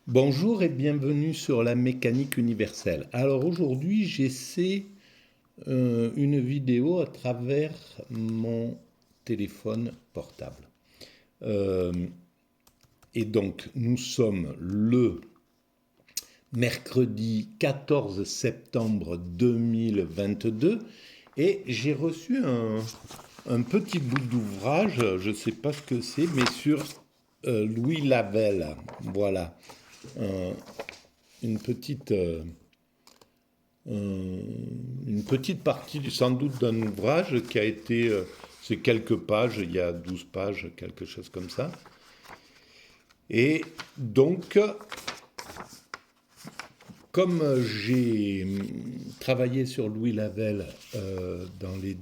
Bonjour et bienvenue sur la mécanique universelle. Alors aujourd'hui, j'essaie une vidéo à travers mon téléphone portable. Euh, et donc, nous sommes le mercredi 14 septembre 2022 et j'ai reçu un petit bout d'ouvrage, je ne sais pas ce que c'est, mais sur Louis Lavelle. Voilà. Un- une petite une petite partie sans doute d'un ouvrage qui a été, c'est quelques pages, il y a 12 pages, quelque chose comme ça. Et donc, comme j'ai travaillé sur Louis Lavelle dans les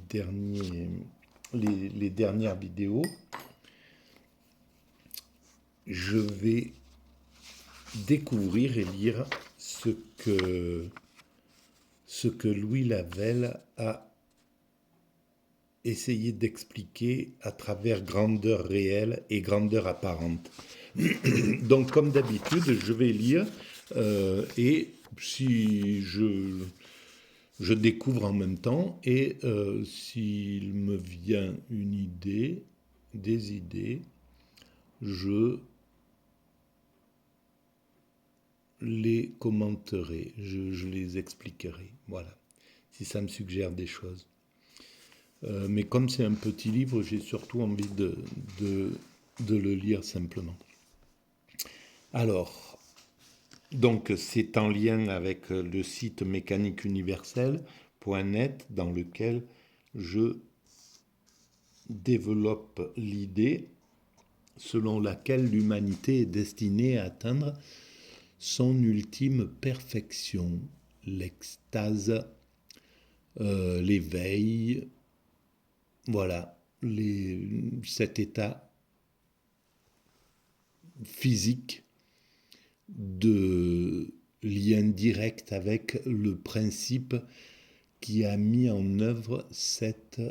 dernières vidéos, je vais découvrir et lire ce que Louis Lavelle a essayé d'expliquer à travers grandeur réelle et grandeur apparente. Donc, comme d'habitude, je vais lire et si je découvre en même temps et s'il me vient une idée, des idées, je les commenterai, je les expliquerai. Voilà, si ça me suggère des choses. Mais comme c'est un petit livre, j'ai surtout envie de, de le lire simplement. Alors, donc c'est en lien avec le site mécaniqueuniverselle.net dans lequel je développe l'idée selon laquelle l'humanité est destinée à atteindre son ultime perfection, l'extase, l'éveil, voilà, cet état physique de lien direct avec le principe qui a mis en œuvre cet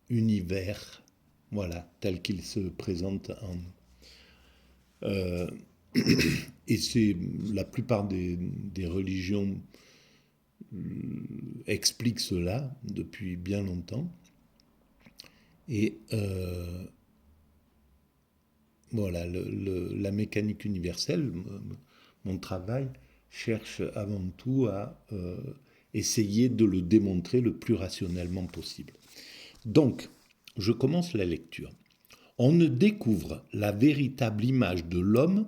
univers, voilà, tel qu'il se présente en nous. Et c'est la plupart des religions expliquent cela depuis bien longtemps. Et voilà, la mécanique universelle, mon travail, cherche avant tout à essayer de le démontrer le plus rationnellement possible. Donc, je commence la lecture. On ne découvre la véritable image de l'homme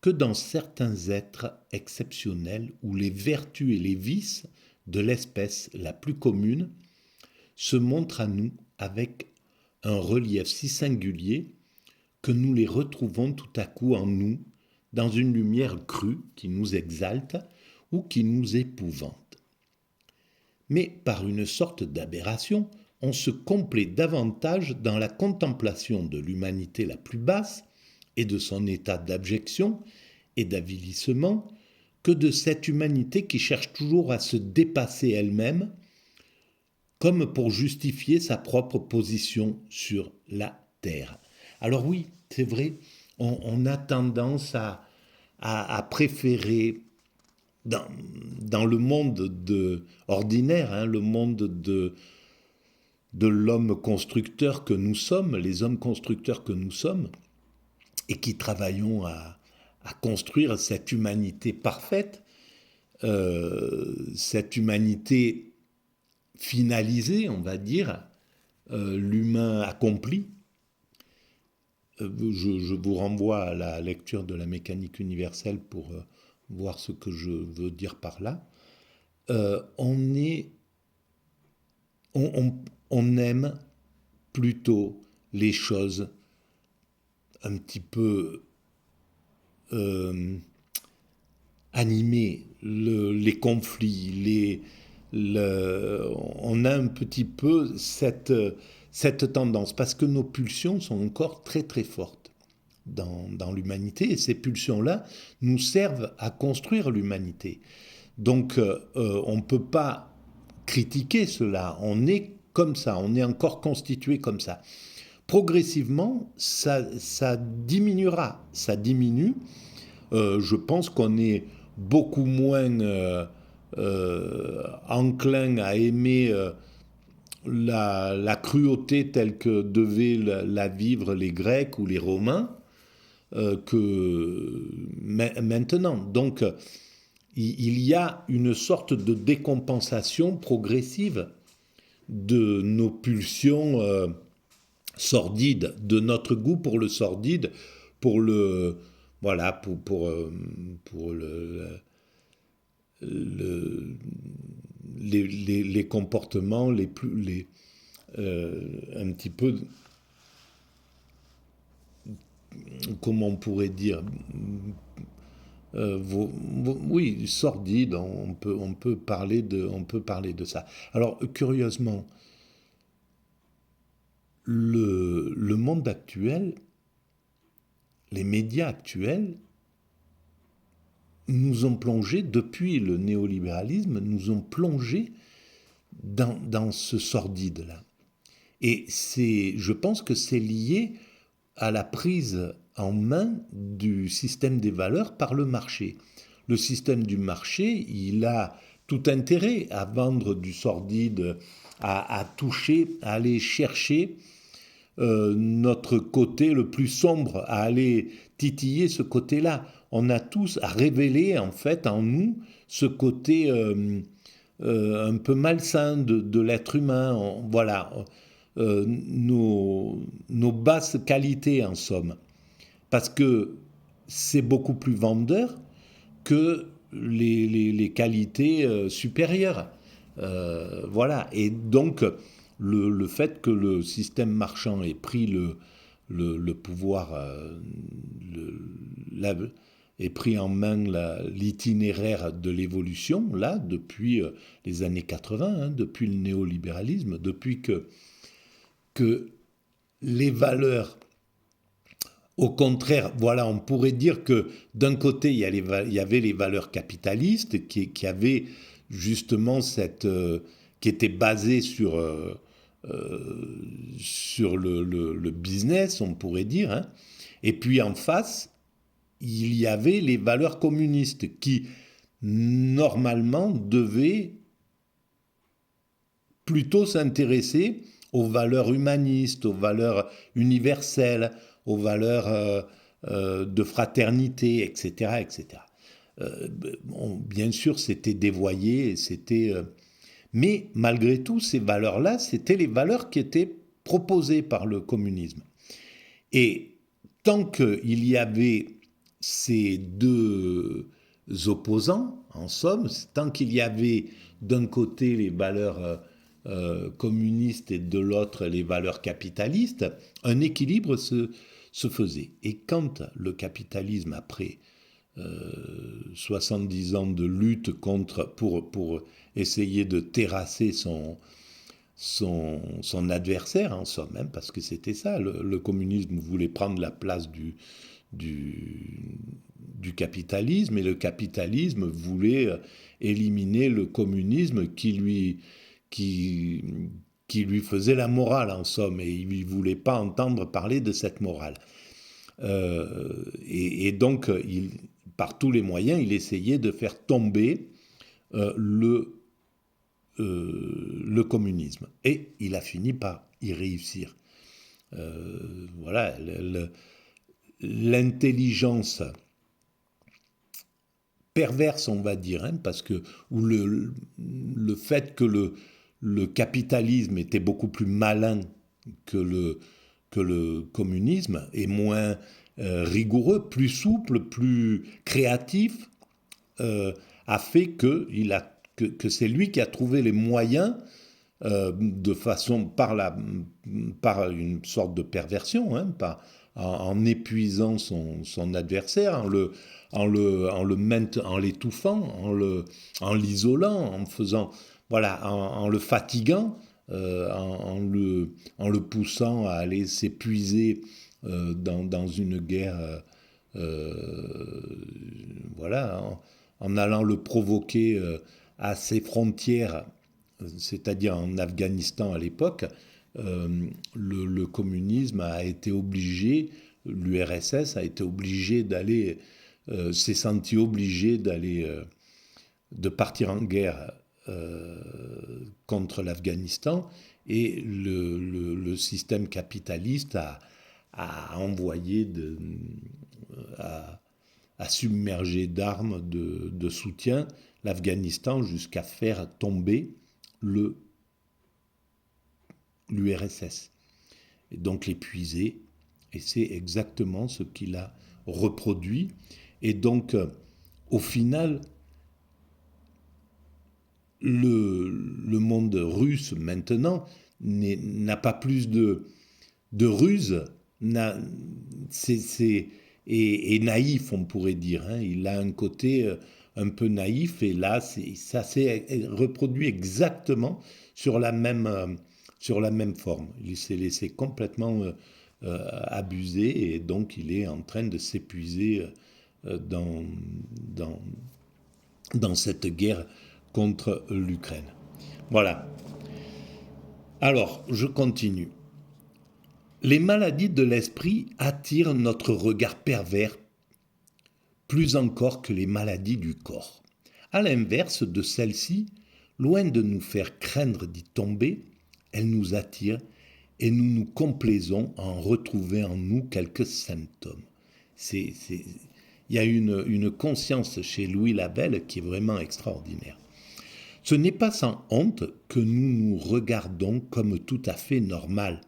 que dans certains êtres exceptionnels où les vertus et les vices de l'espèce la plus commune se montrent à nous avec un relief si singulier que nous les retrouvons tout à coup en nous dans une lumière crue qui nous exalte ou qui nous épouvante. Mais par une sorte d'aberration, on se complaît davantage dans la contemplation de l'humanité la plus basse et de son état d'abjection et d'avilissement que de cette humanité qui cherche toujours à se dépasser elle-même, comme pour justifier sa propre position sur la terre. Alors oui, c'est vrai, on a tendance à préférer dans, dans le monde ordinaire, hein, le monde de l'homme constructeur que nous sommes, les hommes constructeurs que nous sommes, et qui travaillons à construire cette humanité parfaite, cette humanité finalisée, on va dire, l'humain accompli. Je vous renvoie à la lecture de la mécanique universelle pour voir ce que je veux dire par là. On est, on aime plutôt les choses un petit peu animées, les conflits, on a un petit peu cette tendance, parce que nos pulsions sont encore très très fortes dans l'humanité, et ces pulsions-là nous servent à construire l'humanité. Donc on ne peut pas critiquer cela, on est comme ça, on est encore constitué comme ça. Progressivement, ça diminuera, ça diminue je pense qu'on est beaucoup moins enclin à aimer la cruauté telle que devaient la vivre les Grecs ou les Romains que maintenant. Donc, il y a une sorte de décompensation progressive de nos pulsions sordides, de notre goût pour le sordide, pour le voilà, pour le- les comportements les plus un petit peu, comment on pourrait dire, oui, sordide, on peut parler de ça. Alors, curieusement, le monde actuel, les médias actuels, nous ont plongé, depuis le néolibéralisme, nous ont plongé dans ce sordide-là. Et je pense que c'est lié à la prise en main du système des valeurs par le marché. Le système du marché, il a tout intérêt à vendre du sordide, à toucher, à aller chercher notre côté le plus sombre, à aller titiller ce côté-là. On a tous à révéler en fait en nous ce côté un peu malsain de l'être humain. Voilà, nos basses qualités en somme. Parce que c'est beaucoup plus vendeur que les qualités supérieures. Voilà. Et donc, le fait que le système marchand ait pris le pouvoir, ait pris en main l'itinéraire de l'évolution, là, depuis les années 80, hein, depuis le néolibéralisme, depuis que les valeurs, au contraire, voilà, on pourrait dire que d'un côté, il y avait les valeurs capitalistes qui avaient justement qui étaient basées sur le business, on pourrait dire, hein. Et puis en face, il y avait les valeurs communistes qui, normalement, devaient plutôt s'intéresser aux valeurs humanistes, aux valeurs universelles, aux valeurs de fraternité, etc., etc. Bon, bien sûr, c'était dévoyé, mais malgré tout, ces valeurs-là, c'était les valeurs qui étaient proposées par le communisme. Et tant qu'il y avait ces deux opposants, en somme, tant qu'il y avait d'un côté les valeurs communistes et de l'autre les valeurs capitalistes, un équilibre se faisait. Et quand le capitalisme, après 70 ans de lutte pour essayer de terrasser son adversaire, en somme, hein, parce que c'était ça, le communisme voulait prendre la place du capitalisme, et le capitalisme voulait éliminer le communisme qui lui faisait la morale, en somme, et il ne voulait pas entendre parler de cette morale. Et donc, par tous les moyens, il essayait de faire tomber le communisme. Et il a fini par y réussir. Voilà, l'intelligence perverse, on va dire, hein, parce que ou le fait que le capitalisme était beaucoup plus malin que le communisme, et moins rigoureux, plus souple, plus créatif, a fait que c'est lui qui a trouvé les moyens de façon par une sorte de perversion, hein, en épuisant son adversaire, en l'étouffant, en l'isolant, en faisant, voilà, en le fatiguant, en le poussant à aller s'épuiser dans une guerre, voilà, en allant le provoquer à ses frontières, c'est-à-dire en Afghanistan à l'époque. Le communisme a été obligé, l'URSS a été obligé d'aller s'est senti obligé de partir en guerre contre l'Afghanistan, et le système capitaliste a envoyé à submerger d'armes de soutien l'Afghanistan jusqu'à faire tomber l'URSS, et donc l'épuiser. Et c'est exactement ce qu'il a reproduit. Et donc, au final, le monde russe maintenant n'a pas plus de ruse, et naïf, on pourrait dire. Hein. Il a un côté un peu naïf, et là, ça s'est reproduit exactement sur la même forme. Il s'est laissé complètement abuser, et donc il est en train de s'épuiser dans, dans, dans cette guerre contre l'Ukraine. Voilà. Alors, je continue. Les maladies de l'esprit attirent notre regard pervers plus encore que les maladies du corps. À l'inverse de celles-ci, loin de nous faire craindre d'y tomber, elles nous attirent et nous nous complaisons à en retrouver en nous quelques symptômes. Il y a une conscience chez Louis Labelle qui est vraiment extraordinaire. Ce n'est pas sans honte que nous nous regardons comme tout à fait normal.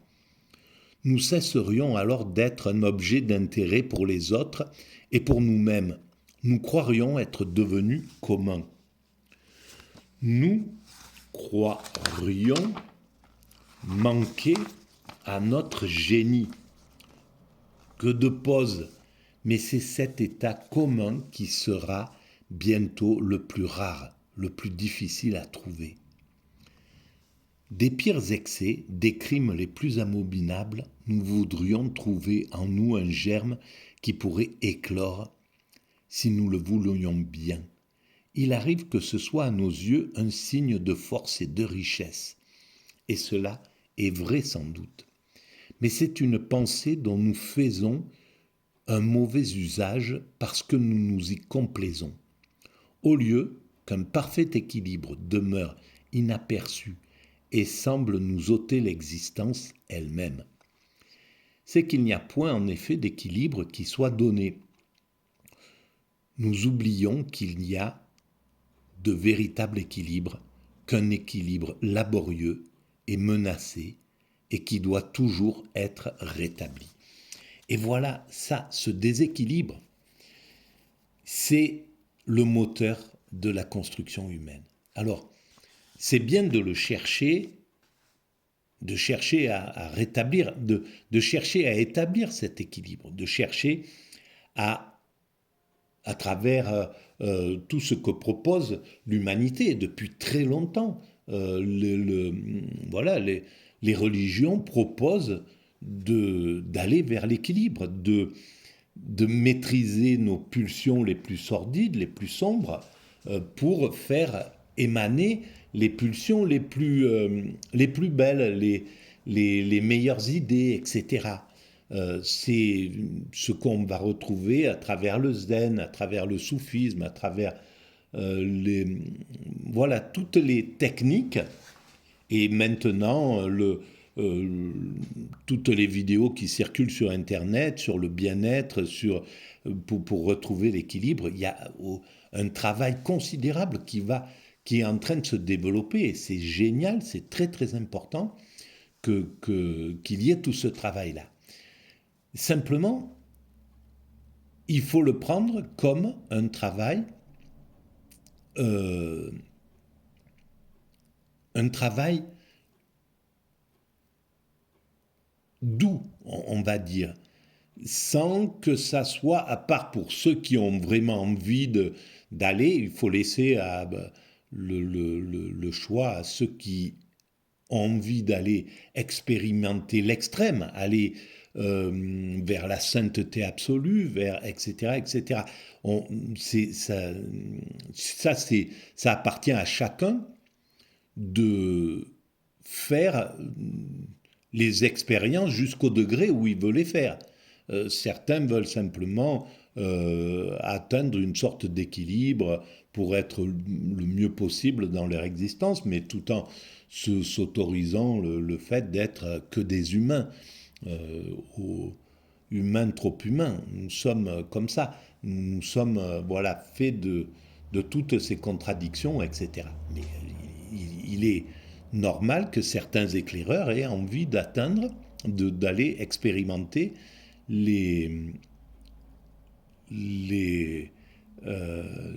Nous cesserions alors d'être un objet d'intérêt pour les autres et pour nous-mêmes. Nous croirions être devenus communs. Nous croirions manquer à notre génie. Que de pause! Mais c'est cet état commun qui sera bientôt le plus rare, le plus difficile à trouver. Des pires excès, des crimes les plus abominables, nous voudrions trouver en nous un germe qui pourrait éclore si nous le voulions bien. Il arrive que ce soit à nos yeux un signe de force et de richesse. Et cela est vrai sans doute. Mais c'est une pensée dont nous faisons un mauvais usage parce que nous nous y complaisons. Au lieu qu'un parfait équilibre demeure inaperçu et semble nous ôter l'existence elle-même. C'est qu'il n'y a point en effet d'équilibre qui soit donné. Nous oublions qu'il n'y a de véritable équilibre qu'un équilibre laborieux et menacé et qui doit toujours être rétabli. Et voilà, ça, ce déséquilibre, c'est le moteur de la construction humaine. Alors, c'est bien de le chercher, de chercher à rétablir, de chercher à établir cet équilibre, de chercher à travers tout ce que propose l'humanité depuis très longtemps. Voilà, les religions proposent d'aller vers l'équilibre, de maîtriser nos pulsions les plus sordides, les plus sombres, pour faire émaner les pulsions les plus belles, les meilleures idées, etc. C'est ce qu'on va retrouver à travers le zen, à travers le soufisme, à travers voilà, toutes les techniques. Et maintenant, toutes les vidéos qui circulent sur Internet, sur le bien-être, pour retrouver l'équilibre, il y a un travail considérable qui est en train de se développer. Et c'est génial, c'est très très important qu'il y ait tout ce travail-là. Simplement, il faut le prendre comme un travail doux, on va dire, sans que ça soit, à part pour ceux qui ont vraiment envie d'aller, il faut laisser le choix à ceux qui ont envie d'aller expérimenter l'extrême, aller vers la sainteté absolue, vers etc. etc. Ça appartient à chacun de faire les expériences jusqu'au degré où il veut les faire. Certains veulent simplement atteindre une sorte d'équilibre pour être le mieux possible dans leur existence, mais tout en s'autorisant le fait d'être que des humains, euh, au- humains trop humains. Nous sommes comme ça. Nous sommes voilà, faits de toutes ces contradictions, etc. Mais il est normal que certains éclaireurs aient envie d'atteindre, d'aller expérimenter les, les,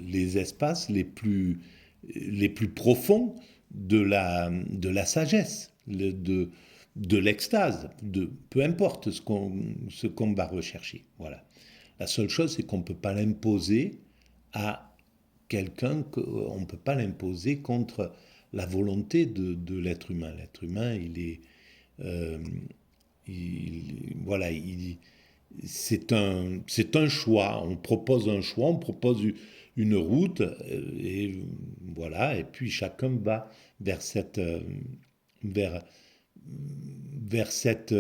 les espaces les plus profonds de la sagesse, de l'extase, peu importe ce qu'on va rechercher. Voilà. La seule chose, c'est qu'on ne peut pas l'imposer à quelqu'un, on ne peut pas l'imposer contre la volonté de l'être humain. L'être humain, euh, voilà, c'est un choix. On propose un choix, on propose une route, et voilà, et puis chacun va vers vers, vers cette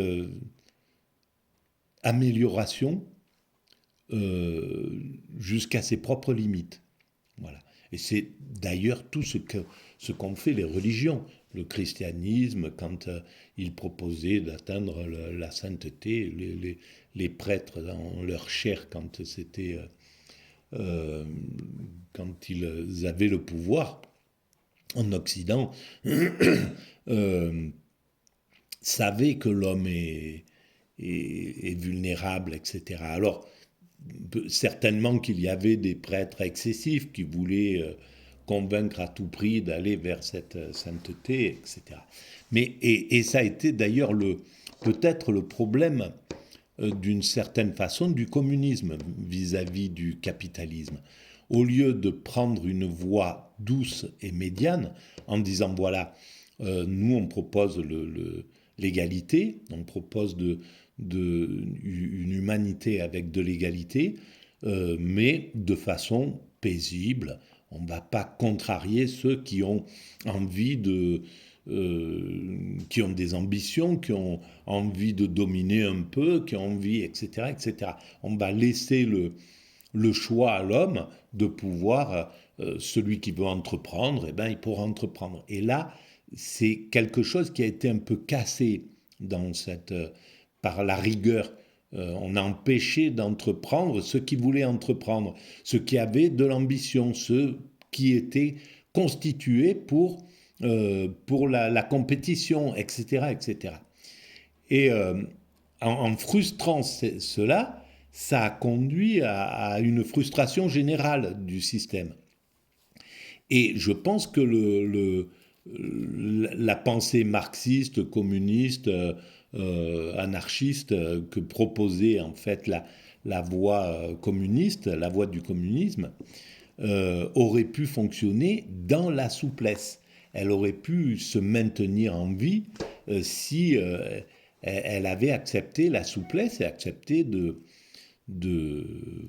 amélioration jusqu'à ses propres limites. Voilà. Et c'est d'ailleurs tout ce qu'ont fait les religions. Le christianisme, quand il proposait d'atteindre la sainteté, les prêtres dans leur chair, euh, quand ils avaient le pouvoir en Occident, euh, savaient que l'homme est vulnérable, etc. Alors, certainement qu'il y avait des prêtres excessifs qui voulaient convaincre à tout prix d'aller vers cette sainteté, etc. Mais, et ça a été d'ailleurs peut-être le problème d'une certaine façon du communisme vis-à-vis du capitalisme. Au lieu de prendre une voie douce et médiane en disant voilà, nous on propose l'égalité, on propose une humanité avec de l'égalité, mais de façon paisible. On ne va pas contrarier ceux qui ont envie qui ont des ambitions, qui ont envie de dominer un peu, qui ont envie, etc., etc. On va laisser le choix à l'homme de pouvoir, celui qui veut entreprendre, eh ben, il pourra entreprendre. Et là, c'est quelque chose qui a été un peu cassé par la rigueur. On a empêché d'entreprendre ceux qui voulaient entreprendre, ceux qui avaient de l'ambition, ceux qui étaient constitués pour la compétition, etc., etc. Et en frustrant cela, ça a conduit à une frustration générale du système. Et je pense que la pensée marxiste, communiste, anarchiste que proposait en fait la voie communiste, la voie du communisme, aurait pu fonctionner dans la souplesse. Elle aurait pu se maintenir en vie si elle avait accepté la souplesse et accepté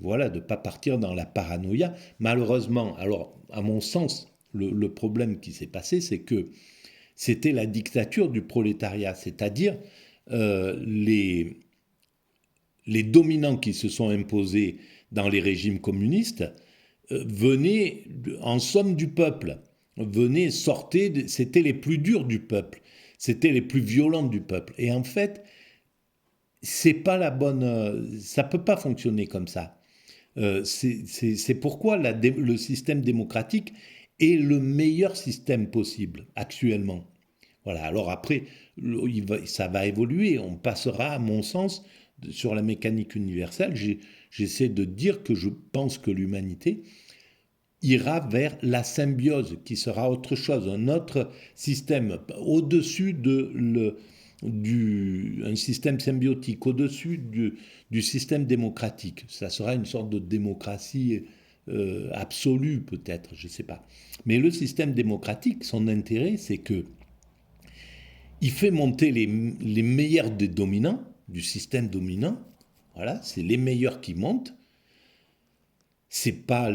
voilà, de pas partir dans la paranoïa. Malheureusement, alors à mon sens, le problème qui s'est passé, c'est que c'était la dictature du prolétariat, c'est-à-dire les dominants qui se sont imposés dans les régimes communistes venaient en somme du peuple, c'était les plus durs du peuple, c'était les plus violents du peuple. Et en fait, c'est pas la bonne, ça peut pas fonctionner comme ça. C'est pourquoi le système démocratique est le meilleur système possible actuellement. Voilà. Alors après, ça va évoluer. On passera, à mon sens, sur la mécanique universelle. J'essaie de dire que je pense que l'humanité ira vers la symbiose, qui sera autre chose, un autre système, au-dessus un système symbiotique, au-dessus du système démocratique. Ça sera une sorte de démocratie absolue, peut-être, je ne sais pas. Mais le système démocratique, son intérêt, c'est que il fait monter les meilleurs des dominants, du système dominant. Voilà, c'est les meilleurs qui montent. C'est pas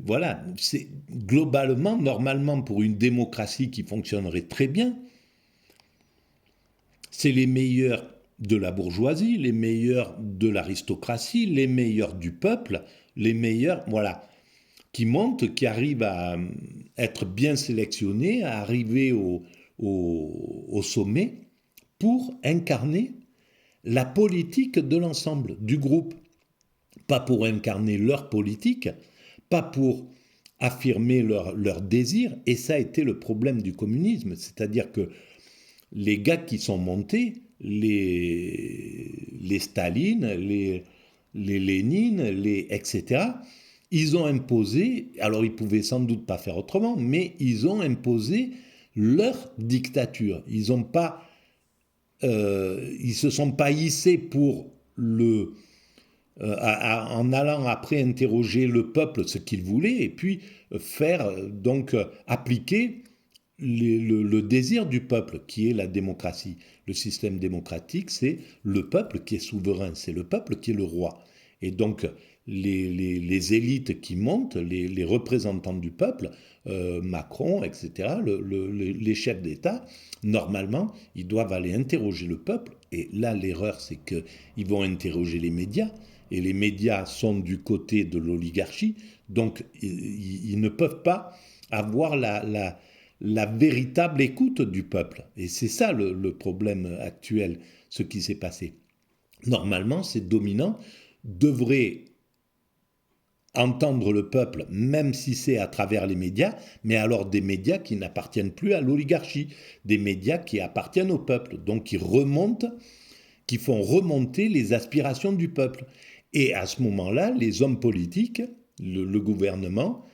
voilà, c'est globalement, normalement, pour une démocratie qui fonctionnerait très bien, c'est les meilleurs de la bourgeoisie, les meilleurs de l'aristocratie, les meilleurs du peuple, les meilleurs, voilà, qui montent, qui arrivent à être bien sélectionnés, à arriver au sommet pour incarner la politique de l'ensemble, du groupe. Pas pour incarner leur politique, pas pour affirmer leur désir, et ça a été le problème du communisme, c'est-à-dire que les gars qui sont montés, les Staline, les Lénine, etc., ils ont imposé, alors ils pouvaient sans doute pas faire autrement, mais ils ont imposé leur dictature. Ils se sont pas hissés pour en allant après interroger le peuple ce qu'il voulait et puis faire donc appliquer le désir du peuple qui est la démocratie. Le système démocratique, c'est le peuple qui est souverain, c'est le peuple qui est le roi. Et donc les élites qui montent, les représentants du peuple, Macron, etc., les chefs d'État, normalement, ils doivent aller interroger le peuple. Et là, l'erreur, c'est qu'ils vont interroger les médias. Et les médias sont du côté de l'oligarchie. Donc, ils ne peuvent pas avoir la véritable écoute du peuple. Et c'est ça le problème actuel, ce qui s'est passé. Normalement, ces dominants devraient entendre le peuple, même si c'est à travers les médias, mais alors des médias qui n'appartiennent plus à l'oligarchie, des médias qui appartiennent au peuple, donc qui font remonter les aspirations du peuple. Et à ce moment-là, les hommes politiques, le gouvernement,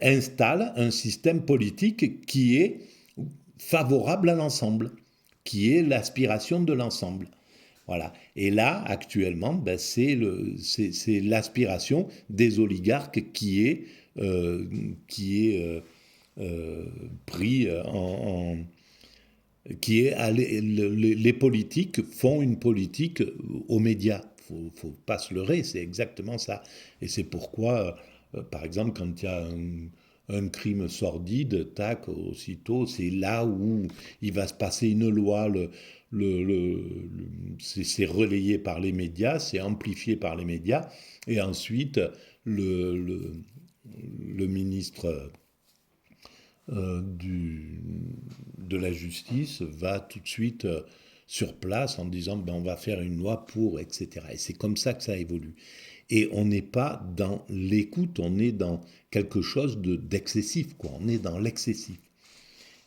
installe un système politique qui est favorable à l'ensemble, qui est l'aspiration de l'ensemble. Voilà. Et là, actuellement, ben, c'est l'aspiration des oligarques qui est pris qui est les politiques font une politique aux médias. Faut pas se leurrer, c'est exactement ça. Et c'est pourquoi, par exemple, quand il y a un crime sordide, tac, aussitôt, c'est là où il va se passer une loi. C'est relayé par les médias, c'est amplifié par les médias, et ensuite le ministre de la justice va tout de suite sur place en disant ben, on va faire une loi pour, etc. Et c'est comme ça que ça évolue. Et on n'est pas dans l'écoute, on est dans quelque chose d'excessif, quoi. On est dans l'excessif.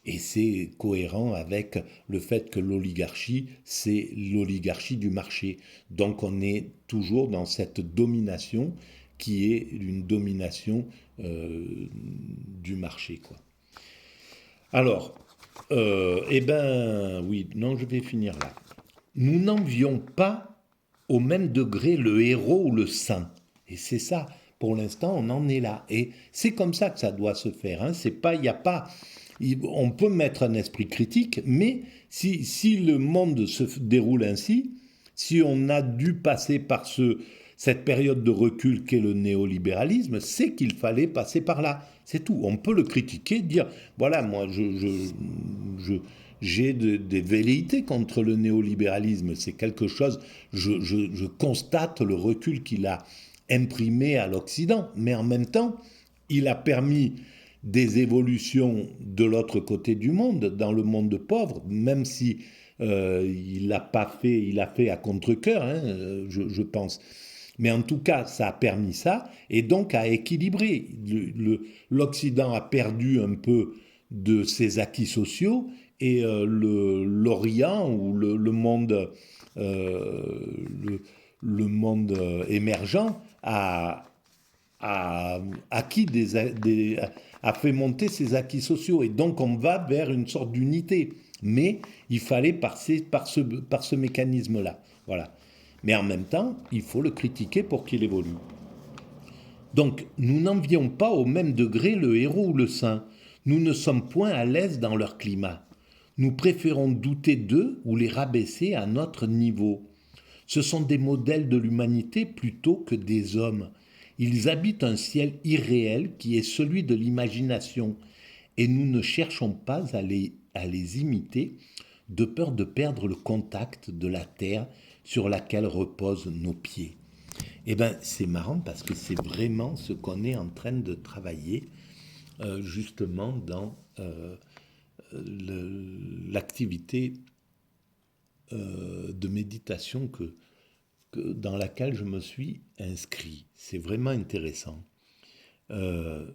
Et c'est cohérent avec le fait que l'oligarchie, c'est l'oligarchie du marché. Donc on est toujours dans cette domination qui est une domination du marché, quoi. Alors, eh ben, oui, non, je vais finir là. Nous n'envions pas au même degré le héros ou le saint. Et c'est ça, pour l'instant, on en est là. Et c'est comme ça que ça doit se faire. Hein. C'est pas, il y a pas, on peut mettre un esprit critique, mais si le monde se déroule ainsi, si on a dû passer par cette période de recul qu'est le néolibéralisme, c'est qu'il fallait passer par là. C'est tout. On peut le critiquer, dire, voilà, moi, j'ai des velléités contre le néolibéralisme. C'est quelque chose, je constate le recul qu'il a imprimé à l'Occident, mais en même temps, il a permis des évolutions de l'autre côté du monde, dans le monde pauvre, même si il l'a pas fait, il a fait à contre-cœur, hein, je pense. Mais en tout cas, ça a permis ça, et donc à équilibrer. L'Occident a perdu un peu de ses acquis sociaux, et l'Orient, ou le monde, le monde émergent, a acquis a fait monter ses acquis sociaux. Et donc on va vers une sorte d'unité. Mais il fallait passer par ce mécanisme-là. Voilà. Mais en même temps, il faut le critiquer pour qu'il évolue. Donc, nous n'envions pas au même degré le héros ou le saint. Nous ne sommes point à l'aise dans leur climat. Nous préférons douter d'eux ou les rabaisser à notre niveau. Ce sont des modèles de l'humanité plutôt que des hommes. Ils habitent un ciel irréel qui est celui de l'imagination, et nous ne cherchons pas à les imiter de peur de perdre le contact de la terre sur laquelle reposent nos pieds. Eh bien, c'est marrant parce que c'est vraiment ce qu'on est en train de travailler justement dans l'activité de méditation dans laquelle je me suis inscrit. C'est vraiment intéressant. De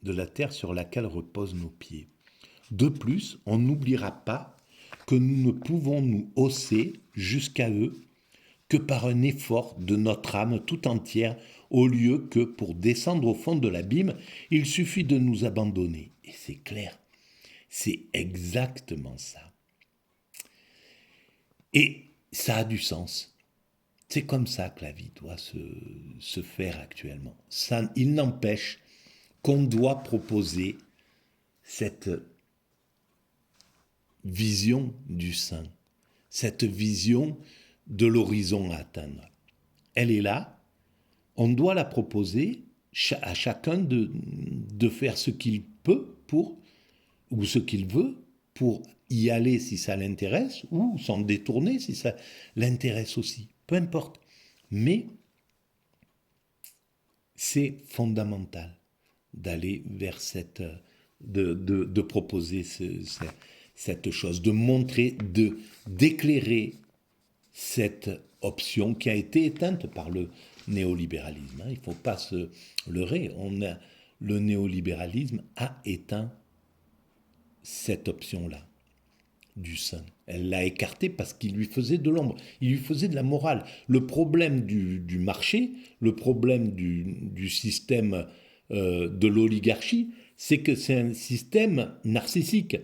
la terre sur laquelle reposent nos pieds. De plus, on n'oubliera pas que nous ne pouvons nous hausser jusqu'à eux que par un effort de notre âme tout entière, au lieu que, pour descendre au fond de l'abîme, il suffit de nous abandonner. Et c'est clair, c'est exactement ça. Et ça a du sens. C'est comme ça que la vie doit se faire actuellement. Ça, il n'empêche qu'on doit proposer cette vision du saint, cette vision de l'horizon à atteindre. Elle est là, on doit la proposer à chacun de faire ce qu'il peut pour, ou ce qu'il veut pour y aller si ça l'intéresse, ou s'en détourner si ça l'intéresse aussi, peu importe. Mais c'est fondamental d'aller vers de proposer cette chose, de montrer, d'éclairer cette option qui a été éteinte par le néolibéralisme. Il ne faut pas se leurrer. Le néolibéralisme a éteint cette option-là du saint. Elle l'a écarté parce qu'il lui faisait de l'ombre, il lui faisait de la morale. Le problème du marché, le problème du système de l'oligarchie, c'est que c'est un système narcissique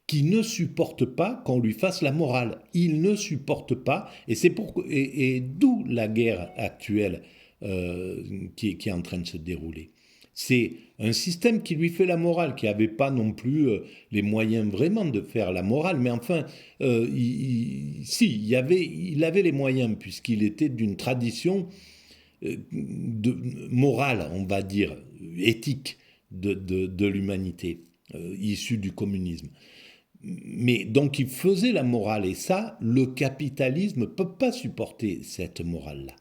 qui ne supporte pas qu'on lui fasse la morale. Il ne supporte pas, et d'où la guerre actuelle qui est en train de se dérouler. C'est un système qui lui fait la morale, qui n'avait pas non plus les moyens vraiment de faire la morale, mais enfin, il avait les moyens, puisqu'il était d'une tradition morale, on va dire, éthique de l'humanité, issue du communisme. Mais donc il faisait la morale, et ça, le capitalisme ne peut pas supporter cette morale-là.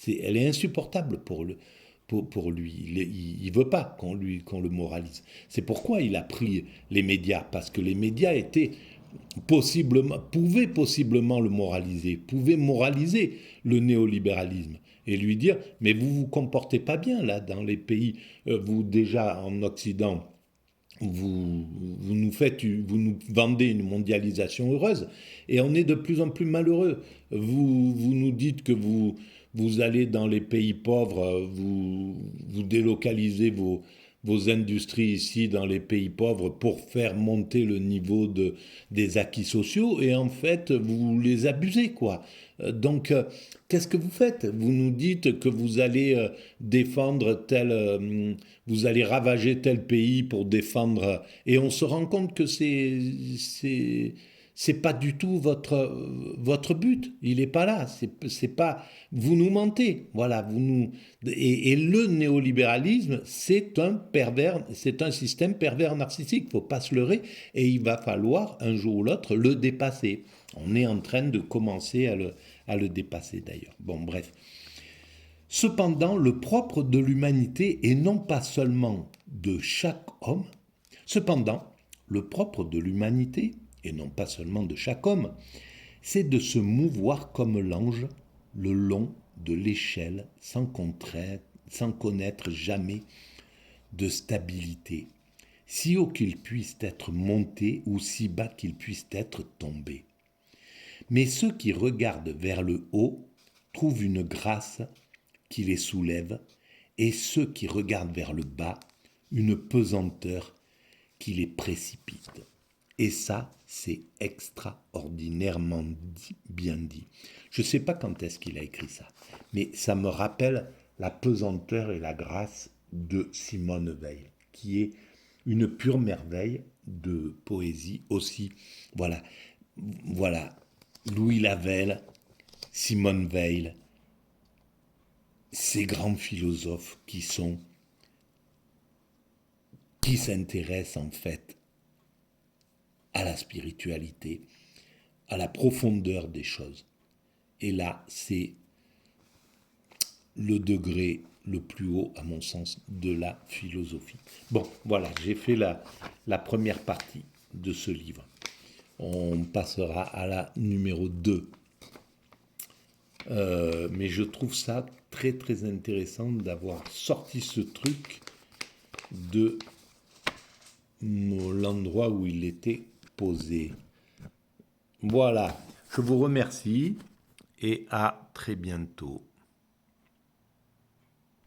Elle est insupportable pour lui. Il ne veut pas qu'on le moralise. C'est pourquoi il a pris les médias, parce que les médias pouvaient possiblement le moraliser, pouvaient moraliser le néolibéralisme et lui dire « mais vous vous comportez pas bien là dans les pays, vous déjà en Occident ». Vous nous vendez une mondialisation heureuse et on est de plus en plus malheureux. Vous nous dites que vous allez dans les pays pauvres, vous délocalisez vos industries ici dans les pays pauvres pour faire monter le niveau des acquis sociaux et en fait vous les abusez quoi. Donc qu'est-ce que vous faites? Vous nous dites que vous allez défendre vous allez ravager tel pays pour défendre, et on se rend compte que c'est pas du tout votre but. Il n'est pas là. C'est pas, vous nous mentez. Voilà, et le néolibéralisme, c'est un système pervers narcissique. Faut pas se leurrer, et il va falloir un jour ou l'autre le dépasser. On est en train de commencer à le dépasser d'ailleurs. Bon, bref. Cependant, le propre de l'humanité, et non pas seulement de chaque homme, c'est de se mouvoir comme l'ange le long de l'échelle sans connaître jamais de stabilité, si haut qu'il puisse être monté ou si bas qu'il puisse être tombé. Mais ceux qui regardent vers le haut trouvent une grâce qui les soulève, et ceux qui regardent vers le bas, une pesanteur qui les précipite. Et ça, c'est extraordinairement bien dit. Je ne sais pas quand est-ce qu'il a écrit ça, mais ça me rappelle la pesanteur et la grâce de Simone Veil, qui est une pure merveille de poésie aussi. Voilà, Louis Lavelle, Simone Veil, ces grands philosophes qui s'intéressent en fait à la spiritualité, à la profondeur des choses. Et là, c'est le degré le plus haut, à mon sens, de la philosophie. Bon, voilà, j'ai fait la première partie de ce livre. On passera à la numéro 2. Mais je trouve ça très très intéressant d'avoir sorti ce truc de l'endroit où il était posé. Voilà, je vous remercie et à très bientôt.